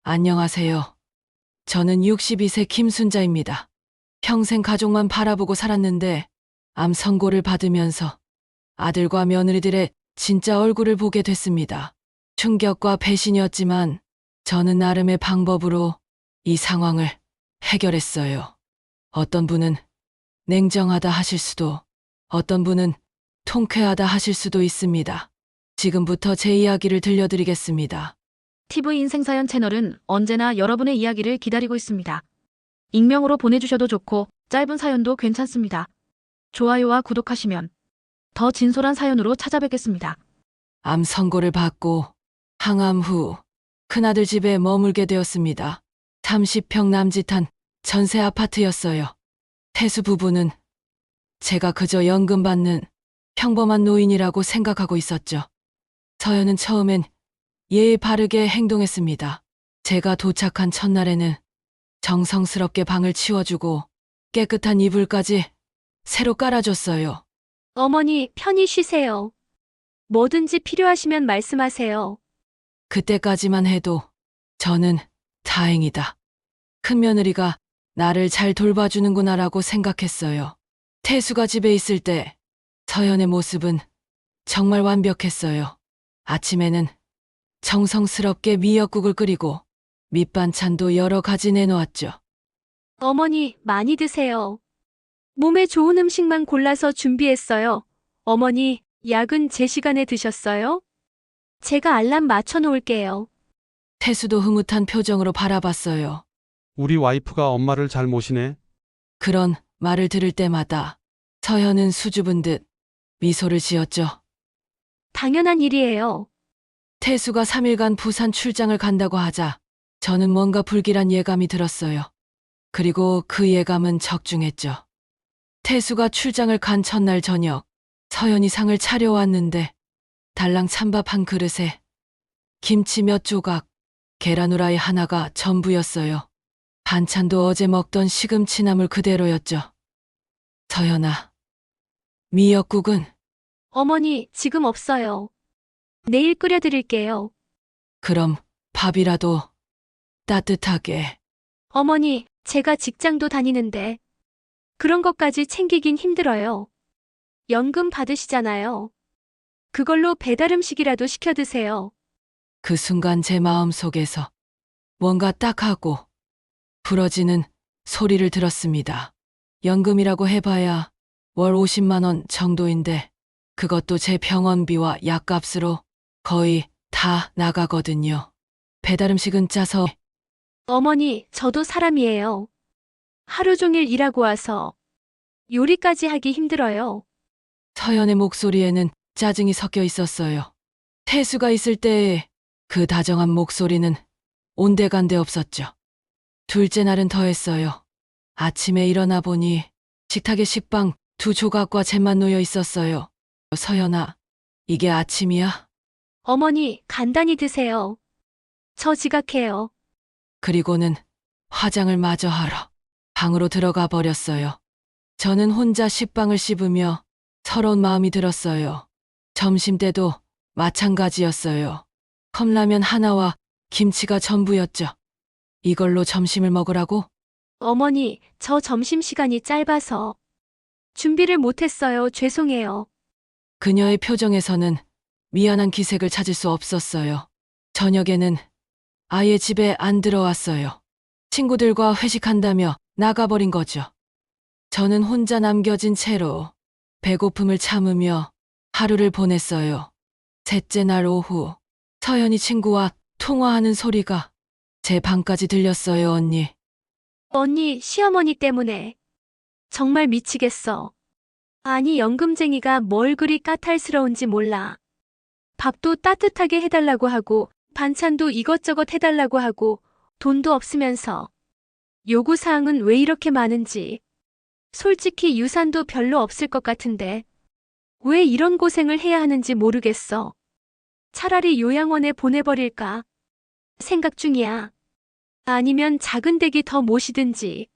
안녕하세요. 저는 62세 김순자입니다. 평생 가족만 바라보고 살았는데 암 선고를 받으면서 아들과 며느리들의 진짜 얼굴을 보게 됐습니다. 충격과 배신이었지만 저는 나름의 방법으로 이 상황을 해결했어요. 어떤 분은 냉정하다 하실 수도, 어떤 분은 통쾌하다 하실 수도 있습니다. 지금부터 제 이야기를 들려드리겠습니다. TV 인생사연 채널은 언제나 여러분의 이야기를 기다리고 있습니다. 익명으로 보내주셔도 좋고 짧은 사연도 괜찮습니다. 좋아요와 구독하시면 더 진솔한 사연으로 찾아뵙겠습니다. 암 선고를 받고 항암 후 큰아들 집에 머물게 되었습니다. 30평 남짓한 전세 아파트였어요. 태수 부부는 제가 그저 연금 받는 평범한 노인이라고 생각하고 있었죠. 서연은 처음엔 예의 바르게 행동했습니다. 제가 도착한 첫날에는 정성스럽게 방을 치워주고 깨끗한 이불까지 새로 깔아줬어요. 어머니, 편히 쉬세요. 뭐든지 필요하시면 말씀하세요. 그때까지만 해도 저는 다행이다. 큰며느리가 나를 잘 돌봐주는구나라고 생각했어요. 태수가 집에 있을 때 서연의 모습은 정말 완벽했어요. 아침에는 정성스럽게 미역국을 끓이고 밑반찬도 여러 가지 내놓았죠. 어머니, 많이 드세요. 몸에 좋은 음식만 골라서 준비했어요. 어머니, 약은 제 시간에 드셨어요? 제가 알람 맞춰 놓을게요. 태수도 흐뭇한 표정으로 바라봤어요. 우리 와이프가 엄마를 잘 모시네. 그런 말을 들을 때마다 서연은 수줍은 듯 미소를 지었죠. 당연한 일이에요. 태수가 3일간 부산 출장을 간다고 하자 저는 뭔가 불길한 예감이 들었어요. 그리고 그 예감은 적중했죠. 태수가 출장을 간 첫날 저녁 서연이 상을 차려왔는데 달랑 찬밥 한 그릇에 김치 몇 조각, 계란 후라이 하나가 전부였어요. 반찬도 어제 먹던 시금치나물 그대로였죠. 서연아, 미역국은? 어머니, 지금 없어요. 내일 끓여드릴게요. 그럼 밥이라도 따뜻하게. 어머니, 제가 직장도 다니는데 그런 것까지 챙기긴 힘들어요. 연금 받으시잖아요. 그걸로 배달 음식이라도 시켜 드세요. 그 순간 제 마음속에서 뭔가 딱하고 부러지는 소리를 들었습니다. 연금이라고 해봐야 월 50만 원 정도인데 그것도 제 병원비와 약값으로 거의 다 나가거든요. 배달 음식은 짜서. 어머니, 저도 사람이에요. 하루 종일 일하고 와서 요리까지 하기 힘들어요. 서연의 목소리에는 짜증이 섞여 있었어요. 태수가 있을 때의 그 다정한 목소리는 온데간데 없었죠. 둘째 날은 더했어요. 아침에 일어나 보니 식탁에 식빵 2조각과 잼만 놓여 있었어요. 서연아, 이게 아침이야? 어머니, 간단히 드세요. 저 지각해요. 그리고는 화장을 마저 하러 방으로 들어가 버렸어요. 저는 혼자 식빵을 씹으며 서러운 마음이 들었어요. 점심때도 마찬가지였어요. 컵라면 하나와 김치가 전부였죠. 이걸로 점심을 먹으라고? 어머니, 저 점심시간이 짧아서 준비를 못했어요. 죄송해요. 그녀의 표정에서는 미안한 기색을 찾을 수 없었어요. 저녁에는 아예 집에 안 들어왔어요. 친구들과 회식한다며 나가버린 거죠. 저는 혼자 남겨진 채로 배고픔을 참으며 하루를 보냈어요. 셋째 날 오후 서연이 친구와 통화하는 소리가 제 방까지 들렸어요, 언니. 언니, 시어머니 때문에 정말 미치겠어. 아니, 연금쟁이가 뭘 그리 까탈스러운지 몰라. 밥도 따뜻하게 해달라고 하고 반찬도 이것저것 해달라고 하고 돈도 없으면서 요구사항은 왜 이렇게 많은지. 솔직히 유산도 별로 없을 것 같은데 왜 이런 고생을 해야 하는지 모르겠어. 차라리 요양원에 보내버릴까 생각 중이야. 아니면 작은 댁이 더 모시든지.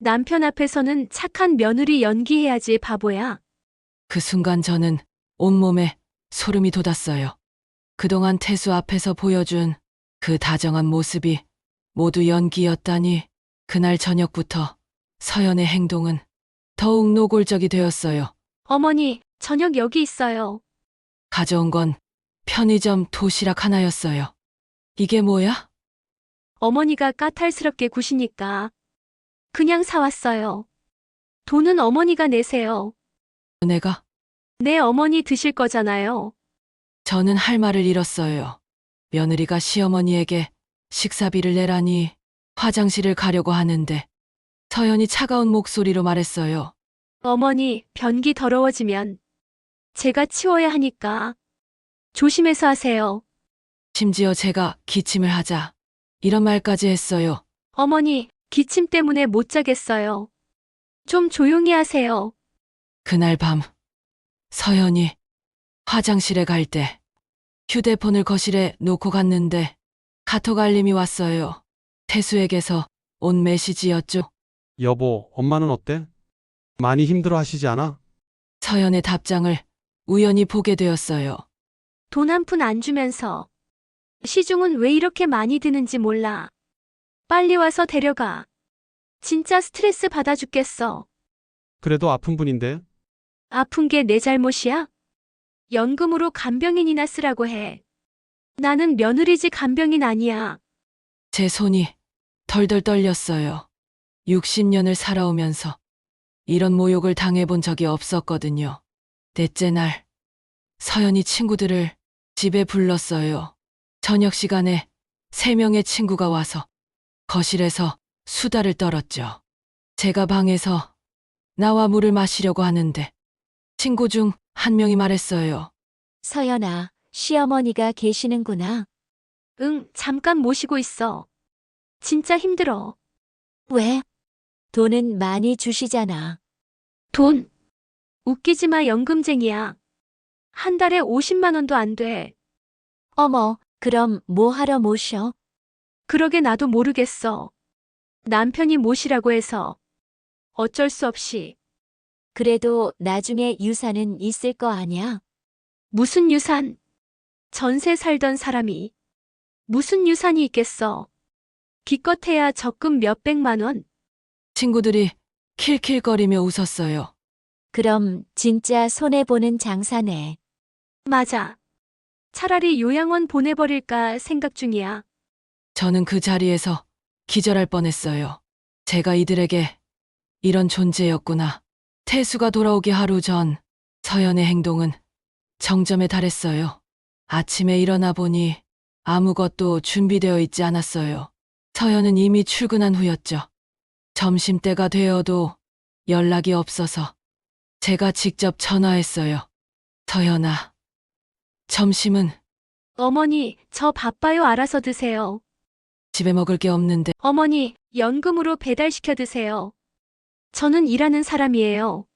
남편 앞에서는 착한 며느리 연기해야지, 바보야. 그 순간 저는 온몸에 소름이 돋았어요. 그동안 태수 앞에서 보여준 그 다정한 모습이 모두 연기였다니 그날 저녁부터 서연의 행동은 더욱 노골적이 되었어요. 어머니, 저녁 여기 있어요. 가져온 건 편의점 도시락 하나였어요. 이게 뭐야? 어머니가 까탈스럽게 구시니까 그냥 사왔어요. 돈은 어머니가 내세요. 내가? 내 어머니 드실 거잖아요. 저는 할 말을 잃었어요. 며느리가 시어머니에게 식사비를 내라니 화장실을 가려고 하는데 서연이 차가운 목소리로 말했어요. 어머니, 변기 더러워지면 제가 치워야 하니까 조심해서 하세요. 심지어 제가 기침을 하자 이런 말까지 했어요. 어머니, 기침 때문에 못 자겠어요. 좀 조용히 하세요. 그날 밤 서연이 화장실에 갈 때 휴대폰을 거실에 놓고 갔는데 카톡 알림이 왔어요. 태수에게서 온 메시지였죠. 여보, 엄마는 어때? 많이 힘들어 하시지 않아? 서연의 답장을 우연히 보게 되었어요. 돈 한 푼 안 주면서 시중은 왜 이렇게 많이 드는지 몰라. 빨리 와서 데려가. 진짜 스트레스 받아 죽겠어. 그래도 아픈 분인데. 아픈 게 내 잘못이야? 연금으로 간병인이나 쓰라고 해. 나는 며느리지 간병인 아니야. 제 손이 덜덜 떨렸어요. 60년을 살아오면서 이런 모욕을 당해본 적이 없었거든요. 넷째 날, 서연이 친구들을 집에 불렀어요. 저녁 시간에 3명의 친구가 와서 거실에서 수다를 떨었죠. 제가 방에서 나와 물을 마시려고 하는데 친구 중 한 명이 말했어요. 서연아, 시어머니가 계시는구나. 응, 잠깐 모시고 있어. 진짜 힘들어. 왜? 돈은 많이 주시잖아. 돈. 웃기지 마, 연금쟁이야. 한 달에 50만 원도 안 돼. 어머, 그럼 뭐 하러 모셔? 그러게 나도 모르겠어. 남편이 모시라고 해서 어쩔 수 없이. 그래도 나중에 유산은 있을 거 아냐? 무슨 유산? 전세 살던 사람이 무슨 유산이 있겠어. 기껏해야 적금 몇백만 원. 친구들이 킬킬거리며 웃었어요. 그럼 진짜 손해보는 장사네. 맞아. 차라리 요양원 보내버릴까 생각 중이야. 저는 그 자리에서 기절할 뻔했어요. 제가 이들에게 이런 존재였구나. 태수가 돌아오기 하루 전 서연의 행동은 정점에 달했어요. 아침에 일어나 보니 아무것도 준비되어 있지 않았어요. 서연은 이미 출근한 후였죠. 점심때가 되어도 연락이 없어서 제가 직접 전화했어요. 서연아, 점심은 어머니, 저 바빠요. 알아서 드세요. 집에 먹을 게 없는데 어머니, 연금으로 배달시켜 드세요. 저는 일하는 사람이에요.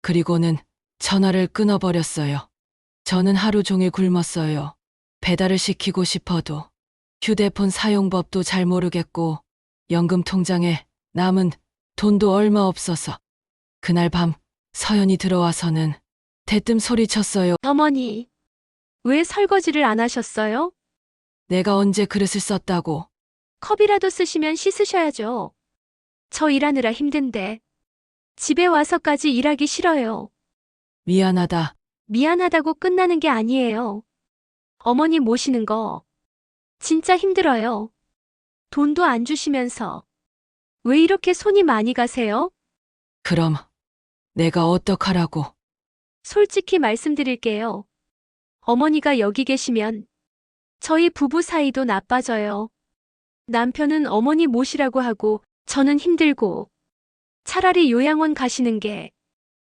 그리고는 전화를 끊어버렸어요. 저는 하루 종일 굶었어요. 배달을 시키고 싶어도 휴대폰 사용법도 잘 모르겠고 연금 통장에 남은 돈도 얼마 없어서 그날 밤 서연이 들어와서는 대뜸 소리쳤어요. 어머니, 왜 설거지를 안 하셨어요? 내가 언제 그릇을 썼다고. 컵이라도 쓰시면 씻으셔야죠. 저 일하느라 힘든데. 집에 와서까지 일하기 싫어요. 미안하다. 미안하다고 끝나는 게 아니에요. 어머니 모시는 거 진짜 힘들어요. 돈도 안 주시면서 왜 이렇게 손이 많이 가세요? 그럼 내가 어떡하라고. 솔직히 말씀드릴게요. 어머니가 여기 계시면 저희 부부 사이도 나빠져요. 남편은 어머니 모시라고 하고 저는 힘들고 차라리 요양원 가시는 게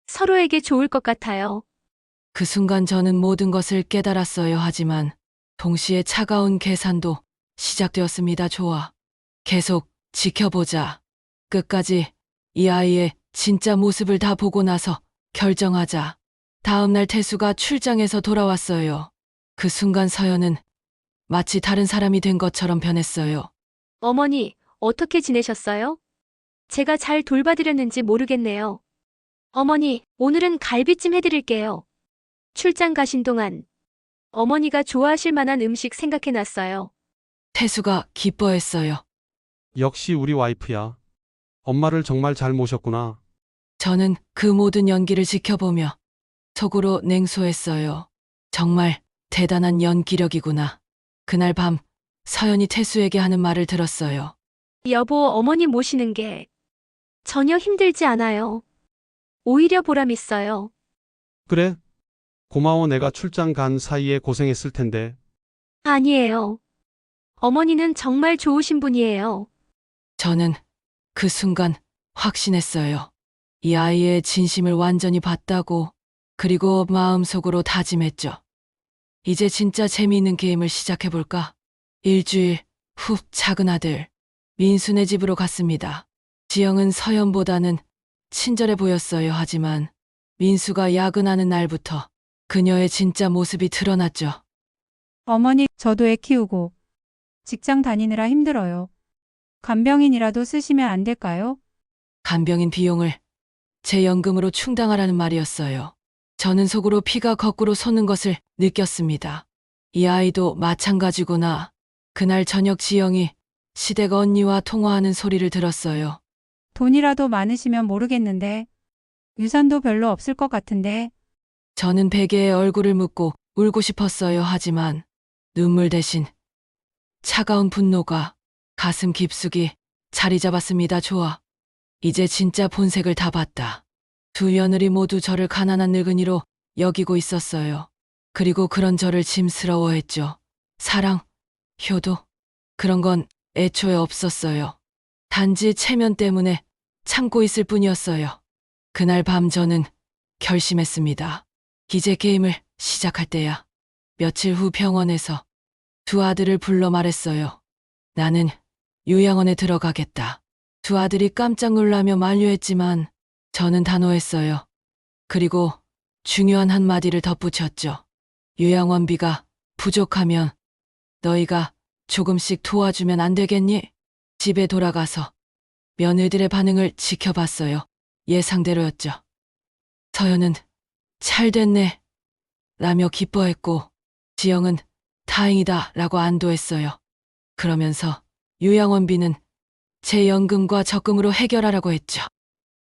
서로에게 좋을 것 같아요. 그 순간 저는 모든 것을 깨달았어요. 하지만 동시에 차가운 계산도 시작되었습니다. 좋아. 계속 지켜보자. 끝까지 이 아이의 진짜 모습을 다 보고 나서 결정하자. 다음 날 태수가 출장에서 돌아왔어요. 그 순간 서연은 마치 다른 사람이 된 것처럼 변했어요. 어머니, 어떻게 지내셨어요? 제가 잘 돌봐드렸는지 모르겠네요. 어머니, 오늘은 갈비찜 해드릴게요. 출장 가신 동안 어머니가 좋아하실 만한 음식 생각해놨어요. 태수가 기뻐했어요. 역시 우리 와이프야. 엄마를 정말 잘 모셨구나. 저는 그 모든 연기를 지켜보며 속으로 냉소했어요. 정말 대단한 연기력이구나. 그날 밤 서연이 태수에게 하는 말을 들었어요. 여보, 어머니 모시는 게 전혀 힘들지 않아요. 오히려 보람 있어요. 그래? 고마워. 내가 출장 간 사이에 고생했을 텐데. 아니에요. 어머니는 정말 좋으신 분이에요. 저는 그 순간 확신했어요. 이 아이의 진심을 완전히 봤다고. 그리고 마음속으로 다짐했죠. 이제 진짜 재미있는 게임을 시작해볼까? 일주일 후 작은 아들 민수네 집으로 갔습니다. 지영은 서연보다는 친절해 보였어요. 하지만 민수가 야근하는 날부터 그녀의 진짜 모습이 드러났죠. 어머니, 저도 애 키우고 직장 다니느라 힘들어요. 간병인이라도 쓰시면 안 될까요? 간병인 비용을 제 연금으로 충당하라는 말이었어요. 저는 속으로 피가 거꾸로 솟는 것을 느꼈습니다. 이 아이도 마찬가지구나. 그날 저녁 지영이 시댁 언니와 통화하는 소리를 들었어요. 돈이라도 많으시면 모르겠는데 유산도 별로 없을 것 같은데. 저는 베개에 얼굴을 묻고 울고 싶었어요. 하지만 눈물 대신 차가운 분노가 가슴 깊숙이 자리 잡았습니다. 좋아. 이제 진짜 본색을 다 봤다. 두 며느리 모두 저를 가난한 늙은이로 여기고 있었어요. 그리고 그런 저를 짐스러워했죠. 사랑, 효도, 그런 건 애초에 없었어요. 단지 체면 때문에 참고 있을 뿐이었어요. 그날 밤 저는 결심했습니다. 이제 게임을 시작할 때야. 며칠 후 병원에서 두 아들을 불러 말했어요. 나는 요양원에 들어가겠다. 두 아들이 깜짝 놀라며 만류했지만 저는 단호했어요. 그리고 중요한 한마디를 덧붙였죠. 요양원비가 부족하면 너희가 조금씩 도와주면 안 되겠니? 집에 돌아가서 며느리들의 반응을 지켜봤어요. 예상대로였죠. 서연은 잘 됐네 라며 기뻐했고 지영은 다행이다 라고 안도했어요. 그러면서 요양원비는 제 연금과 적금으로 해결하라고 했죠.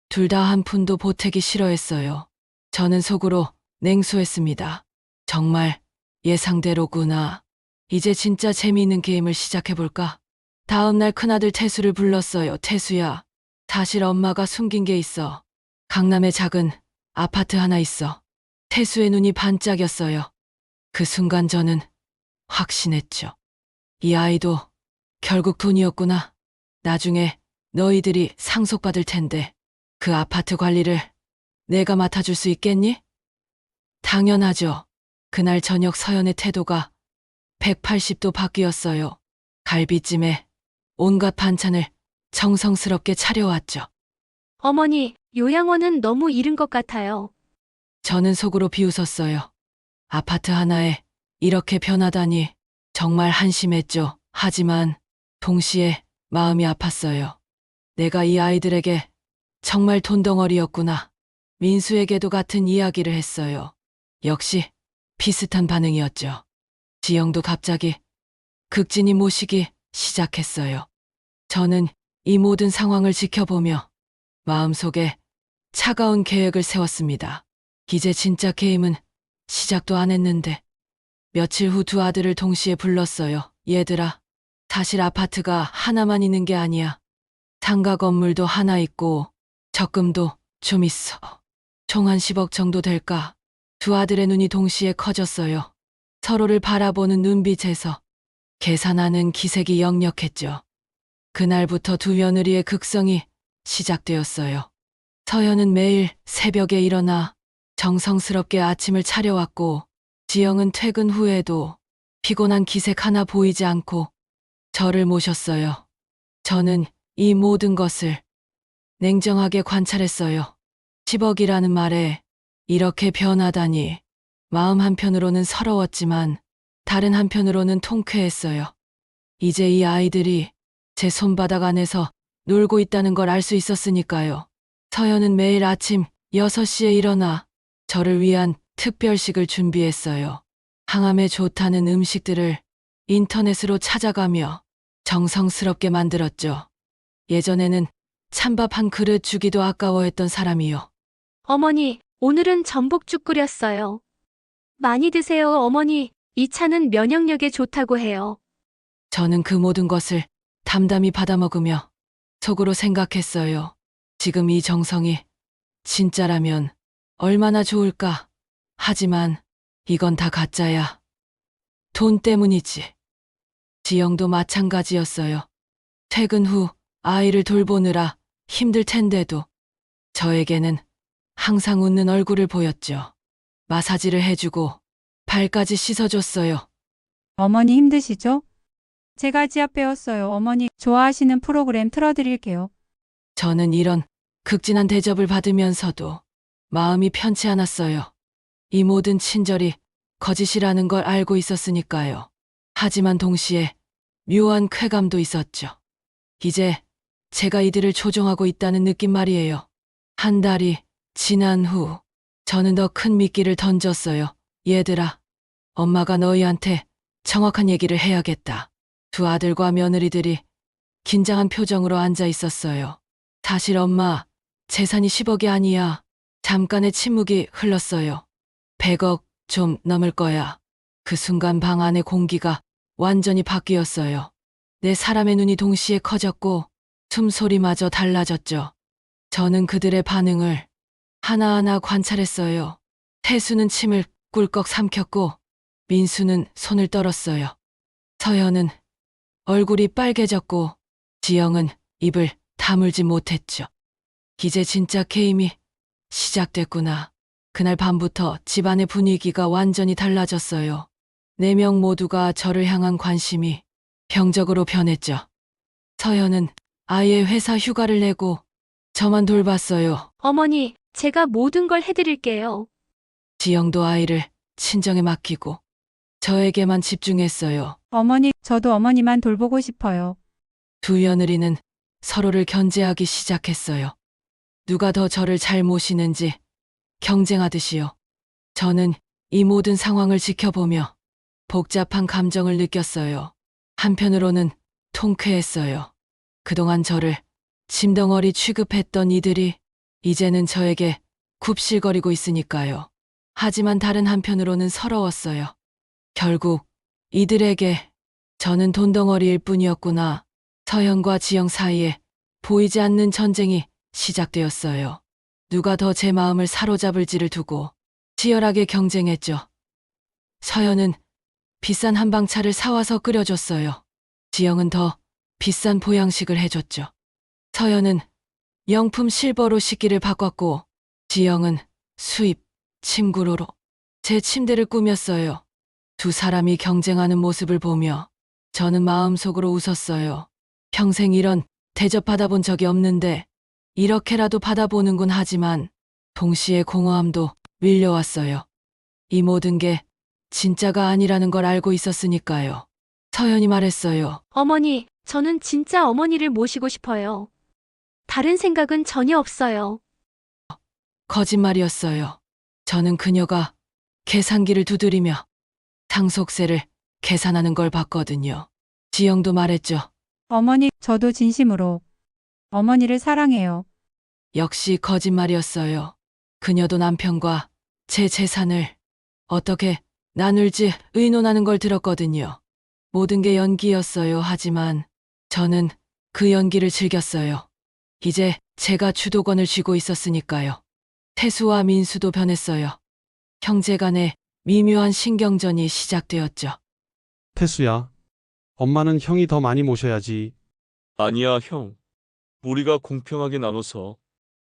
둘 다 한 푼도 보태기 싫어했어요. 저는 속으로 냉소했습니다. 정말 예상대로구나. 이제 진짜 재미있는 게임을 시작해볼까? 다음 날 큰아들 태수를 불렀어요. 태수야, 사실 엄마가 숨긴 게 있어. 강남에 작은 아파트 하나 있어. 태수의 눈이 반짝였어요. 그 순간 저는 확신했죠. 이 아이도 결국 돈이었구나. 나중에 너희들이 상속받을 텐데 그 아파트 관리를 내가 맡아줄 수 있겠니? 당연하죠. 그날 저녁 서연의 태도가 180도 바뀌었어요. 갈비찜에 온갖 반찬을 정성스럽게 차려왔죠. 어머니, 요양원은 너무 이른 것 같아요. 저는 속으로 비웃었어요. 아파트 하나에 이렇게 변하다니 정말 한심했죠. 하지만 동시에 마음이 아팠어요. 내가 이 아이들에게 정말 돈덩어리였구나. 민수에게도 같은 이야기를 했어요. 역시 비슷한 반응이었죠. 지영도 갑자기 극진히 모시기 시작했어요. 저는 이 모든 상황을 지켜보며 마음속에 차가운 계획을 세웠습니다. 이제 진짜 게임은 시작도 안 했는데 며칠 후 두 아들을 동시에 불렀어요. 얘들아, 사실 아파트가 하나만 있는 게 아니야. 상가 건물도 하나 있고 적금도 좀 있어. 총 한 10억 정도 될까? 두 아들의 눈이 동시에 커졌어요. 서로를 바라보는 눈빛에서 계산하는 기색이 역력했죠. 그날부터 두 며느리의 극성이 시작되었어요. 서연은 매일 새벽에 일어나 정성스럽게 아침을 차려왔고 지영은 퇴근 후에도 피곤한 기색 하나 보이지 않고 저를 모셨어요. 저는 이 모든 것을 냉정하게 관찰했어요. 10억이라는 말에 이렇게 변하다니 마음 한편으로는 서러웠지만 다른 한편으로는 통쾌했어요. 이제 이 아이들이 제 손바닥 안에서 놀고 있다는 걸 알 수 있었으니까요. 서연은 매일 아침 6시에 일어나 저를 위한 특별식을 준비했어요. 항암에 좋다는 음식들을 인터넷으로 찾아가며 정성스럽게 만들었죠. 예전에는 찬밥 한 그릇 주기도 아까워했던 사람이요. 어머니, 오늘은 전복죽 끓였어요. 많이 드세요, 어머니. 이 차는 면역력에 좋다고 해요. 저는 그 모든 것을 담담히 받아먹으며 속으로 생각했어요. 지금 이 정성이 진짜라면 얼마나 좋을까. 하지만 이건 다 가짜야. 돈 때문이지. 지영도 마찬가지였어요. 퇴근 후 아이를 돌보느라 힘들 텐데도 저에게는 항상 웃는 얼굴을 보였죠. 마사지를 해주고 발까지 씻어줬어요. 어머니 힘드시죠? 제가 지압 배웠어요. 어머니 좋아하시는 프로그램 틀어드릴게요. 저는 이런 극진한 대접을 받으면서도 마음이 편치 않았어요. 이 모든 친절이 거짓이라는 걸 알고 있었으니까요. 하지만 동시에 묘한 쾌감도 있었죠. 이제 제가 이들을 조종하고 있다는 느낌 말이에요. 한 달이 지난 후 저는 더 큰 미끼를 던졌어요. 얘들아, 엄마가 너희한테 정확한 얘기를 해야겠다. 두 아들과 며느리들이 긴장한 표정으로 앉아 있었어요. 사실 엄마, 재산이 10억이 아니야. 잠깐의 침묵이 흘렀어요. 100억 좀 넘을 거야. 그 순간 방 안의 공기가 완전히 바뀌었어요. 네 사람의 눈이 동시에 커졌고 숨소리마저 달라졌죠. 저는 그들의 반응을 하나하나 관찰했어요. 태수는 침을 꿀꺽 삼켰고 민수는 손을 떨었어요. 서연은 얼굴이 빨개졌고 지영은 입을 다물지 못했죠. 이제 진짜 게임이 시작됐구나. 그날 밤부터 집안의 분위기가 완전히 달라졌어요. 4명 모두가 저를 향한 관심이 병적으로 변했죠. 서연은 아예 회사 휴가를 내고 저만 돌봤어요. 어머니, 제가 모든 걸 해드릴게요. 지영도 아이를 친정에 맡기고 저에게만 집중했어요. 어머니, 저도 어머니만 돌보고 싶어요. 두 며느리는 서로를 견제하기 시작했어요. 누가 더 저를 잘 모시는지 경쟁하듯이요. 저는 이 모든 상황을 지켜보며 복잡한 감정을 느꼈어요. 한편으로는 통쾌했어요. 그동안 저를 짐덩어리 취급했던 이들이 이제는 저에게 굽실거리고 있으니까요. 하지만 다른 한편으로는 서러웠어요. 결국 이들에게 저는 돈덩어리일 뿐이었구나. 서연과 지영 사이에 보이지 않는 전쟁이 시작되었어요. 누가 더 제 마음을 사로잡을지를 두고 치열하게 경쟁했죠. 서연은 비싼 한방차를 사와서 끓여줬어요. 지영은 더 비싼 보양식을 해줬죠. 서연은 명품 실버로 식기를 바꿨고 지영은 수입 침구로로 제 침대를 꾸몄어요. 두 사람이 경쟁하는 모습을 보며 저는 마음속으로 웃었어요. 평생 이런 대접 받아본 적이 없는데 이렇게라도 받아보는군. 하지만 동시에 공허함도 밀려왔어요. 이 모든 게 진짜가 아니라는 걸 알고 있었으니까요. 서연이 말했어요. 어머니, 저는 진짜 어머니를 모시고 싶어요. 다른 생각은 전혀 없어요. 거짓말이었어요. 저는 그녀가 계산기를 두드리며 상속세를 계산하는 걸 봤거든요. 지영도 말했죠. 어머니, 저도 진심으로 어머니를 사랑해요. 역시 거짓말이었어요. 그녀도 남편과 제 재산을 어떻게 나눌지 의논하는 걸 들었거든요. 모든 게 연기였어요. 하지만 저는 그 연기를 즐겼어요. 이제 제가 주도권을 쥐고 있었으니까요. 태수와 민수도 변했어요. 형제 간의 미묘한 신경전이 시작되었죠. 태수야, 엄마는 형이 더 많이 모셔야지. 아니야, 형. 우리가 공평하게 나눠서.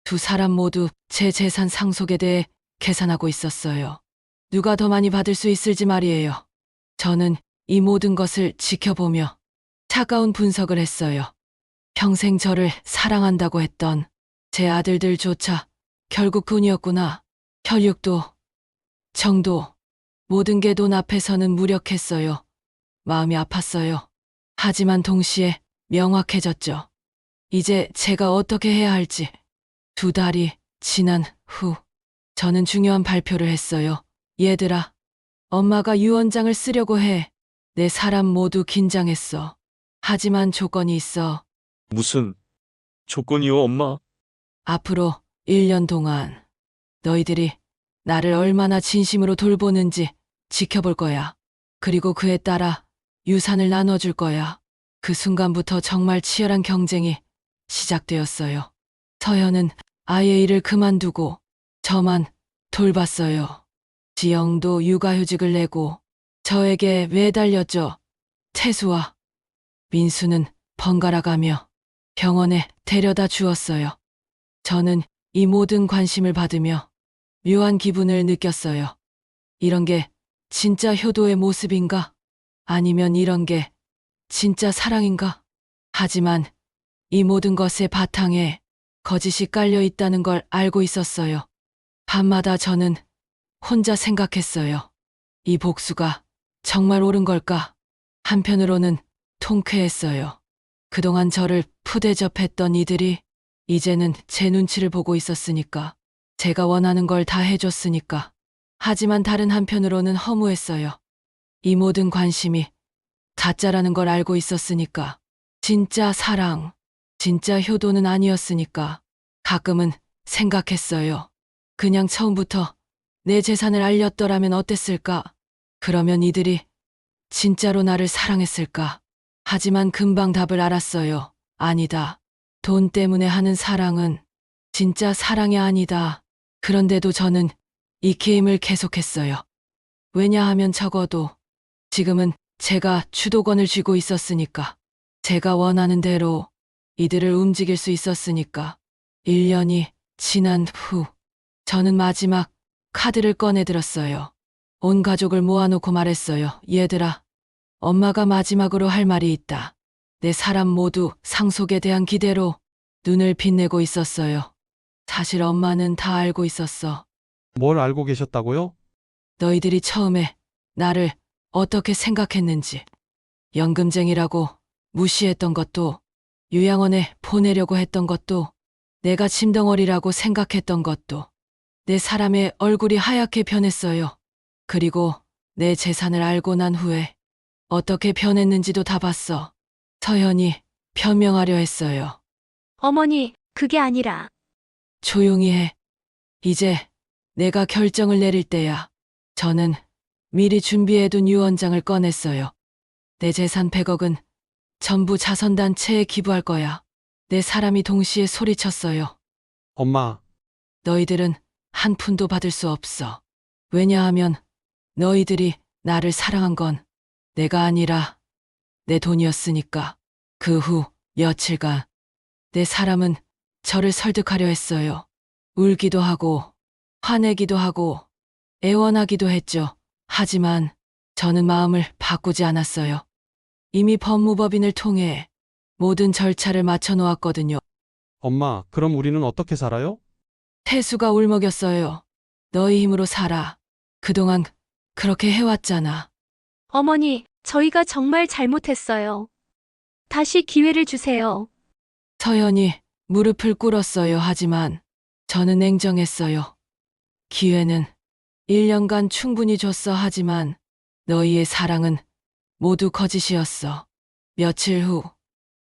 두 사람 모두 제 재산 상속에 대해 계산하고 있었어요. 누가 더 많이 받을 수 있을지 말이에요. 저는 이 모든 것을 지켜보며 차가운 분석을 했어요. 평생 저를 사랑한다고 했던 제 아들들조차 결국 돈이었구나. 혈육도, 정도, 모든 게 돈 앞에서는 무력했어요. 마음이 아팠어요. 하지만 동시에 명확해졌죠. 이제 제가 어떻게 해야 할지. 2달이 지난 후 저는 중요한 발표를 했어요. 얘들아, 엄마가 유언장을 쓰려고 해. 내 사람 모두 긴장했어. 하지만 조건이 있어. 무슨 조건이요, 엄마? 앞으로 1년 동안 너희들이 나를 얼마나 진심으로 돌보는지 지켜볼 거야. 그리고 그에 따라 유산을 나눠줄 거야. 그 순간부터 정말 치열한 경쟁이 시작되었어요. 서연은 아예 일을 그만두고 저만 돌봤어요. 지영도 육아휴직을 내고 저에게 매달렸죠. 태수와 민수는 번갈아 가며 병원에 데려다 주었어요. 저는 이 모든 관심을 받으며 묘한 기분을 느꼈어요. 이런 게 진짜 효도의 모습인가? 아니면 이런 게 진짜 사랑인가? 하지만 이 모든 것의 바탕에 거짓이 깔려 있다는 걸 알고 있었어요. 밤마다 저는 혼자 생각했어요. 이 복수가 정말 옳은 걸까? 한편으로는 통쾌했어요. 그동안 저를 푸대접했던 이들이 이제는 제 눈치를 보고 있었으니까. 제가 원하는 걸 다 해줬으니까. 하지만 다른 한편으로는 허무했어요. 이 모든 관심이 가짜라는 걸 알고 있었으니까. 진짜 사랑, 진짜 효도는 아니었으니까. 가끔은 생각했어요. 그냥 처음부터 내 재산을 알렸더라면 어땠을까? 그러면 이들이 진짜로 나를 사랑했을까? 하지만 금방 답을 알았어요. 아니다. 돈 때문에 하는 사랑은 진짜 사랑이 아니다. 그런데도 저는 이 게임을 계속했어요. 왜냐하면 적어도 지금은 제가 주도권을 쥐고 있었으니까. 제가 원하는 대로 이들을 움직일 수 있었으니까. 1년이 지난 후 저는 마지막 카드를 꺼내들었어요. 온 가족을 모아놓고 말했어요. 얘들아, 엄마가 마지막으로 할 말이 있다. 내 사람 모두 상속에 대한 기대로 눈을 빛내고 있었어요. 사실 엄마는 다 알고 있었어. 뭘 알고 계셨다고요? 너희들이 처음에 나를 어떻게 생각했는지. 연금쟁이라고 무시했던 것도, 요양원에 보내려고 했던 것도, 내가 짐덩어리라고 생각했던 것도, 내 사람의 얼굴이 하얗게 변했어요. 그리고 내 재산을 알고 난 후에 어떻게 변했는지도 다 봤어. 서연이 변명하려 했어요. 어머니, 그게 아니라. 조용히 해. 이제 내가 결정을 내릴 때야. 저는 미리 준비해둔 유언장을 꺼냈어요. 내 재산 100억은 전부 자선단체에 기부할 거야. 내 사람이 동시에 소리쳤어요. 엄마, 너희들은 한 푼도 받을 수 없어. 왜냐하면 너희들이 나를 사랑한 건 내가 아니라 내 돈이었으니까. 그 후 며칠간 내 사람은 저를 설득하려 했어요. 울기도 하고 화내기도 하고 애원하기도 했죠. 하지만 저는 마음을 바꾸지 않았어요. 이미 법무법인을 통해 모든 절차를 마쳐 놓았거든요. 엄마, 그럼 우리는 어떻게 살아요? 태수가 울먹였어요. 너희 힘으로 살아. 그동안 그렇게 해왔잖아. 어머니, 저희가 정말 잘못했어요. 다시 기회를 주세요. 서연이 무릎을 꿇었어요. 하지만 저는 냉정했어요. 기회는 1년간 충분히 줬어. 하지만 너희의 사랑은 모두 거짓이었어. 며칠 후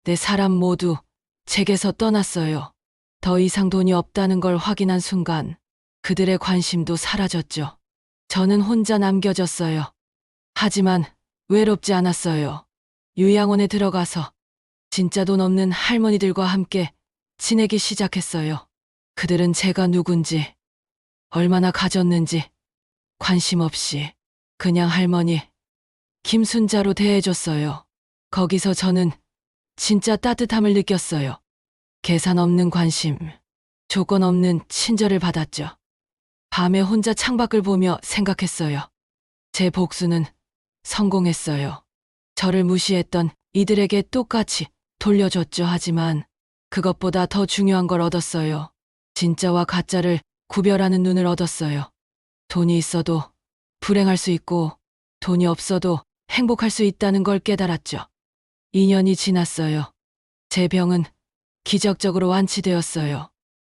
내 사람 모두 제게서 떠났어요. 더 이상 돈이 없다는 걸 확인한 순간 그들의 관심도 사라졌죠. 저는 혼자 남겨졌어요. 하지만 외롭지 않았어요. 요양원에 들어가서 진짜 돈 없는 할머니들과 함께 지내기 시작했어요. 그들은 제가 누군지, 얼마나 가졌는지 관심 없이 그냥 할머니, 김순자로 대해줬어요. 거기서 저는 진짜 따뜻함을 느꼈어요. 계산 없는 관심, 조건 없는 친절을 받았죠. 밤에 혼자 창밖을 보며 생각했어요. 제 복수는 성공했어요. 저를 무시했던 이들에게 똑같이 돌려줬죠. 하지만 그것보다 더 중요한 걸 얻었어요. 진짜와 가짜를 구별하는 눈을 얻었어요. 돈이 있어도 불행할 수 있고 돈이 없어도 행복할 수 있다는 걸 깨달았죠. 2년이 지났어요. 제 병은 기적적으로 완치되었어요.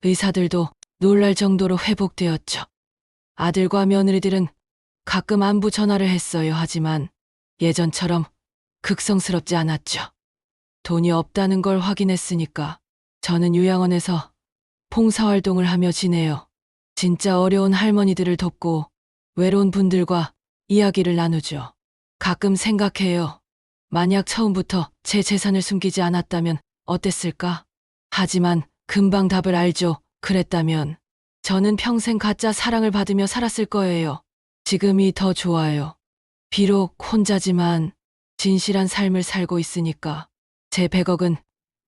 의사들도 놀랄 정도로 회복되었죠. 아들과 며느리들은 가끔 안부 전화를 했어요. 하지만 예전처럼 극성스럽지 않았죠. 돈이 없다는 걸 확인했으니까 저는 요양원에서 봉사활동을 하며 지내요. 진짜 어려운 할머니들을 돕고 외로운 분들과 이야기를 나누죠. 가끔 생각해요. 만약 처음부터 제 재산을 숨기지 않았다면 어땠을까? 하지만 금방 답을 알죠. 그랬다면 저는 평생 가짜 사랑을 받으며 살았을 거예요. 지금이 더 좋아요. 비록 혼자지만 진실한 삶을 살고 있으니까. 제 100억은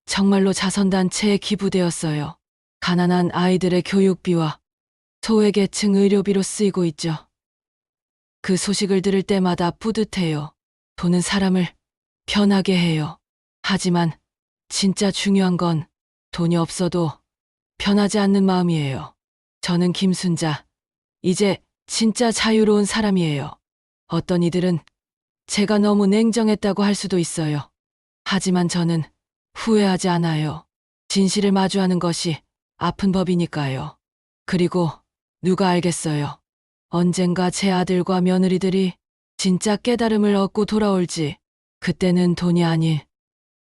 정말로 자선단체에 기부되었어요. 가난한 아이들의 교육비와 소외계층 의료비로 쓰이고 있죠. 그 소식을 들을 때마다 뿌듯해요. 돈은 사람을 편하게 해요. 하지만 진짜 중요한 건 돈이 없어도 변하지 않는 마음이에요. 저는 김순자. 이제 진짜 자유로운 사람이에요. 어떤 이들은 제가 너무 냉정했다고 할 수도 있어요. 하지만 저는 후회하지 않아요. 진실을 마주하는 것이 아픈 법이니까요. 그리고 누가 알겠어요. 언젠가 제 아들과 며느리들이 진짜 깨달음을 얻고 돌아올지. 그때는 돈이 아닌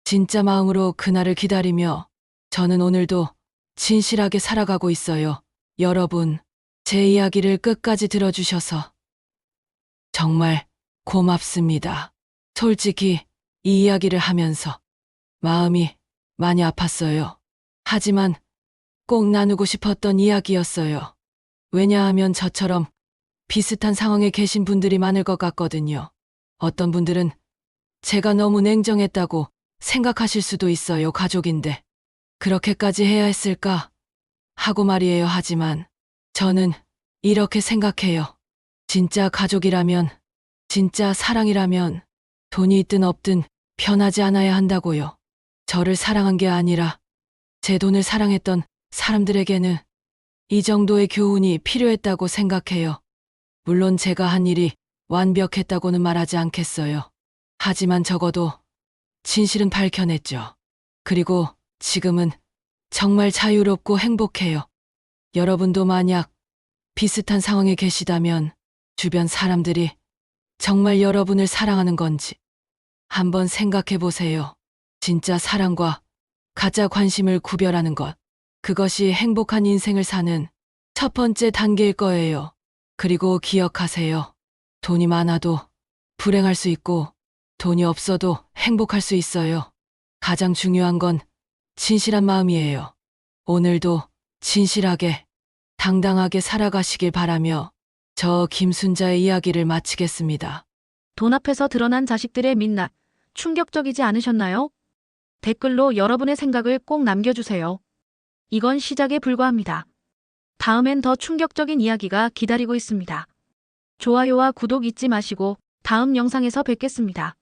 진짜 마음으로 그날을 기다리며 저는 오늘도 진실하게 살아가고 있어요. 여러분, 제 이야기를 끝까지 들어주셔서 정말 고맙습니다. 솔직히 이 이야기를 하면서 마음이 많이 아팠어요. 하지만 꼭 나누고 싶었던 이야기였어요. 왜냐하면 저처럼 비슷한 상황에 계신 분들이 많을 것 같거든요. 어떤 분들은 제가 너무 냉정했다고 생각하실 수도 있어요. 가족인데 그렇게까지 해야 했을까 하고 말이에요. 하지만 저는 이렇게 생각해요. 진짜 가족이라면, 진짜 사랑이라면 돈이 있든 없든 변하지 않아야 한다고요. 저를 사랑한 게 아니라 제 돈을 사랑했던 사람들에게는 이 정도의 교훈이 필요했다고 생각해요. 물론 제가 한 일이 완벽했다고는 말하지 않겠어요. 하지만 적어도 진실은 밝혀냈죠. 그리고 지금은 정말 자유롭고 행복해요. 여러분도 만약 비슷한 상황에 계시다면 주변 사람들이 정말 여러분을 사랑하는 건지 한번 생각해 보세요. 진짜 사랑과 가짜 관심을 구별하는 것. 그것이 행복한 인생을 사는 첫 번째 단계일 거예요. 그리고 기억하세요. 돈이 많아도 불행할 수 있고 돈이 없어도 행복할 수 있어요. 가장 중요한 건 진실한 마음이에요. 오늘도 진실하게, 당당하게 살아가시길 바라며 저 김순자의 이야기를 마치겠습니다. 돈 앞에서 드러난 자식들의 민낯, 충격적이지 않으셨나요? 댓글로 여러분의 생각을 꼭 남겨주세요. 이건 시작에 불과합니다. 다음엔 더 충격적인 이야기가 기다리고 있습니다. 좋아요와 구독 잊지 마시고 다음 영상에서 뵙겠습니다.